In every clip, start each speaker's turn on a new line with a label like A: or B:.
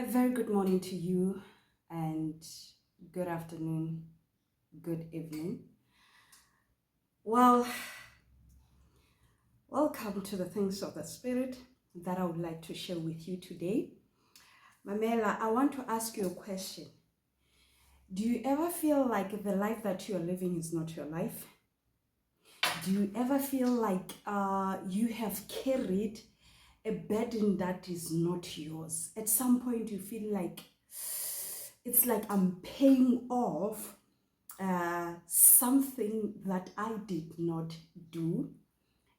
A: A very good morning to you, and good afternoon, good evening. Well, welcome to the things of the Spirit that I would like to share with you today. Mamela, I want to ask you a question. Do you ever feel like the life that you are living is not your life? Do you ever feel like you have carried a burden that is not yours? At some point, you feel like it's like I'm paying off something that I did not do.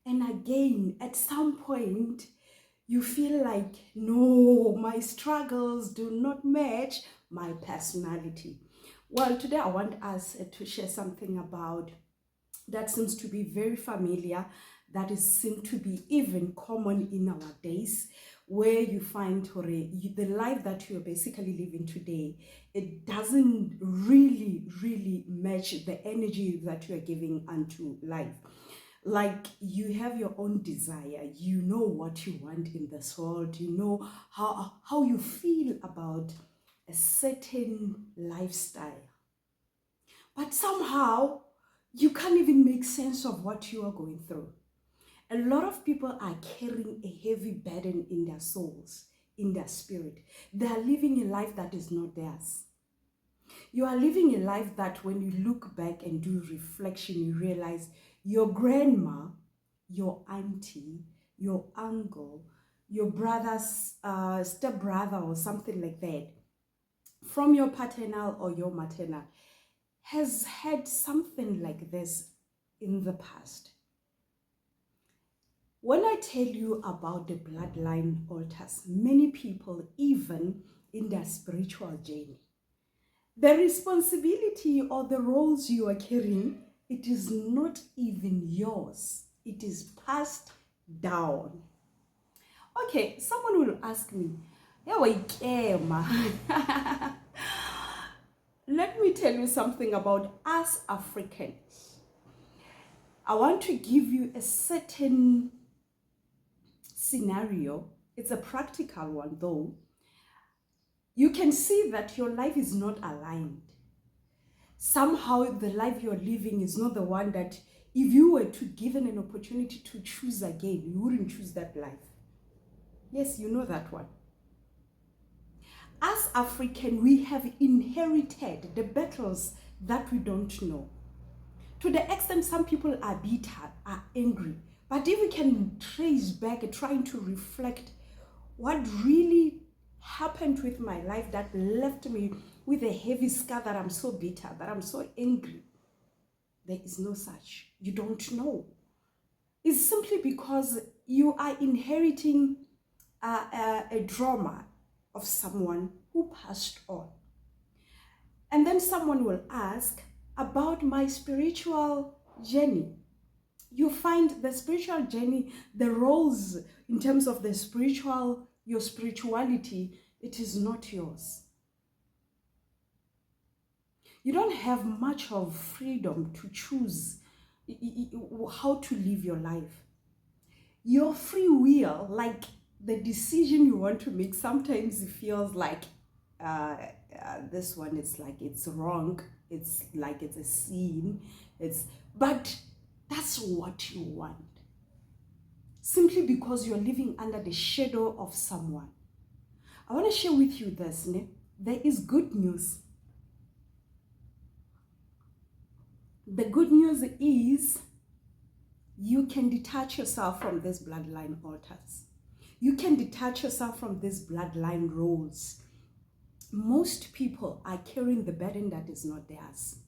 A: And again, at some point, you feel like, no, my struggles do not match my personality. Well, today I want us to share something about that seems to be very familiar, that is seem to be even common in our days, where you find the life that you're basically living today, it doesn't really match the energy that you're giving unto life. Like, you have your own desire, you know what you want in this world, you know how you feel about a certain lifestyle, but somehow you can't even make sense of what you are going through. A lot of people are carrying a heavy burden in their souls, in their spirit. They are living a life that is not theirs. You are living a life that when you look back and do reflection, you realize your grandma, your auntie, your uncle, your brother's stepbrother or something like that, from your paternal or your maternal, has had something like this in the past. When I tell you about the bloodline altars, many people, even in their spiritual journey, the responsibility or the roles you are carrying, it is not even yours. It is passed down. Okay, someone will ask me, "Yeah, wait, let me tell you something about us Africans. I want to give you a certain scenario. It's a practical one, though. You can see that your life is not aligned. Somehow the life you're living is not the one that, if you were to given an opportunity to choose again, you wouldn't choose that life. Yes, you know that one. As African, we have inherited the battles that we don't know. To the extent some people are bitter, are angry. But if we can trace back, trying to reflect what really happened with my life that left me with a heavy scar, that I'm so bitter, that I'm so angry, there is no such. You don't know. It's simply because you are inheriting a trauma of someone who passed on. And then someone will ask about my spiritual journey. You find the spiritual journey, the roles in terms of the spiritual, your spirituality, it is not yours. You don't have much of freedom to choose how to live your life. Your free will, like the decision you want to make, sometimes it feels like this one, it's like it's wrong, it's like it's a sin, but that's what you want, simply because you're living under the shadow of someone. I want to share with you this. There is good news. The good news is you can detach yourself from these bloodline altars. You can detach yourself from these bloodline roles. Most people are carrying the burden that is not theirs.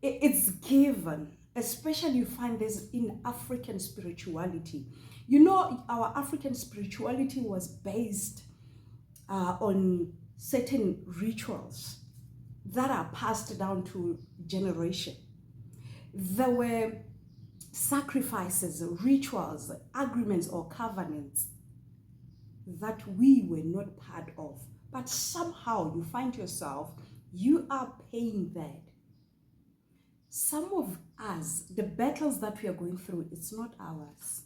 A: It's given, especially you find this in African spirituality. You know, our African spirituality was based on certain rituals that are passed down to generation. There were sacrifices, rituals, agreements, or covenants that we were not part of. But somehow you find yourself, you are paying that. Some of us, the battles that we are going through, it's not ours.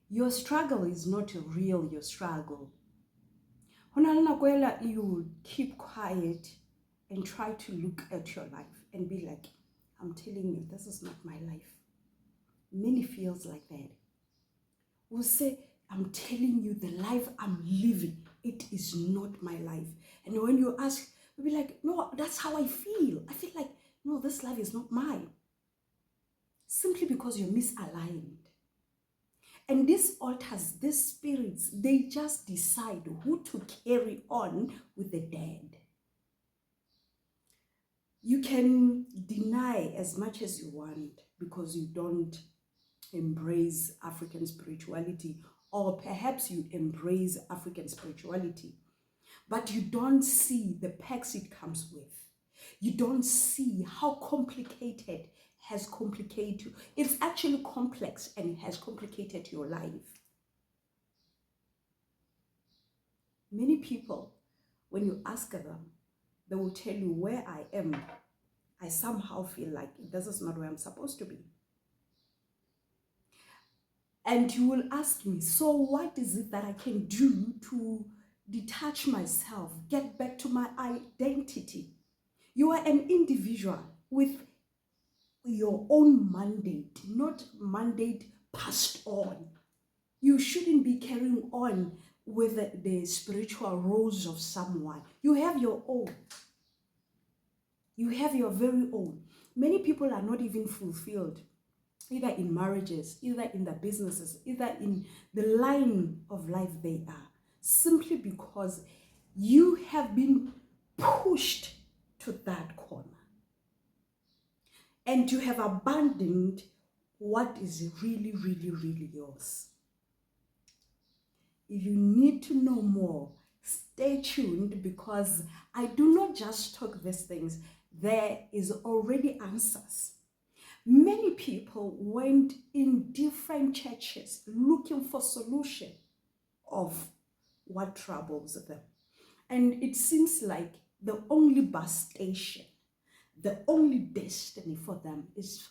A: Your struggle is not real, your struggle. You keep quiet and try to look at your life and be like, I'm telling you, this is not my life. Many feels like that. Will say, I'm telling you, the life I'm living, it is not my life. And when you ask, we'll be like, no, that's how I feel. I feel like, no, this life is not mine. Simply because you're misaligned. And these altars, these spirits, they just decide who to carry on with the dead. You can deny as much as you want because you don't embrace African spirituality, or perhaps you embrace African spirituality, but you don't see the perks it comes with. You don't see how complicated has complicated you. It's actually complex and it has complicated your life. Many people, when you ask them, they will tell you, where I am, I somehow feel like this is not where I'm supposed to be. And you will ask me, so what is it that I can do to detach myself, get back to my identity? You are an individual with your own mandate, not mandate passed on. You shouldn't be carrying on with the spiritual roles of someone. You have your own. You have your very own. Many people are not even fulfilled, either in marriages, either in their businesses, either in the line of life they are, simply because you have been pushed to that corner. And you have abandoned what is really, really, really yours. If you need to know more, stay tuned, because I do not just talk these things. There is already answers. Many people went in different churches looking for solution of what troubles them. And it seems like the only bus station, the only destiny for them is,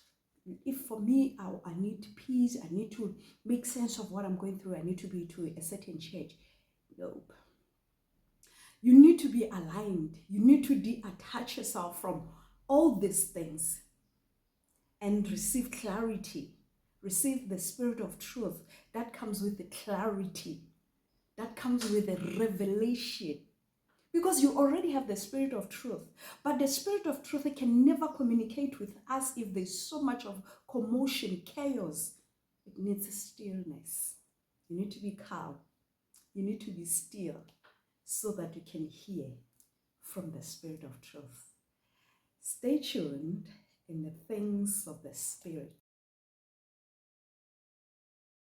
A: if for me, I need peace, I need to make sense of what I'm going through, I need to be to a certain church. Nope. You need to be aligned. You need to detach yourself from all these things and receive clarity. Receive the spirit of truth that comes with the clarity, that comes with the revelation. Because you already have the spirit of truth. But the spirit of truth can never communicate with us if there's so much of commotion, chaos. It needs stillness. You need to be calm. You need to be still so that you can hear from the spirit of truth. Stay tuned in the things of the spirit.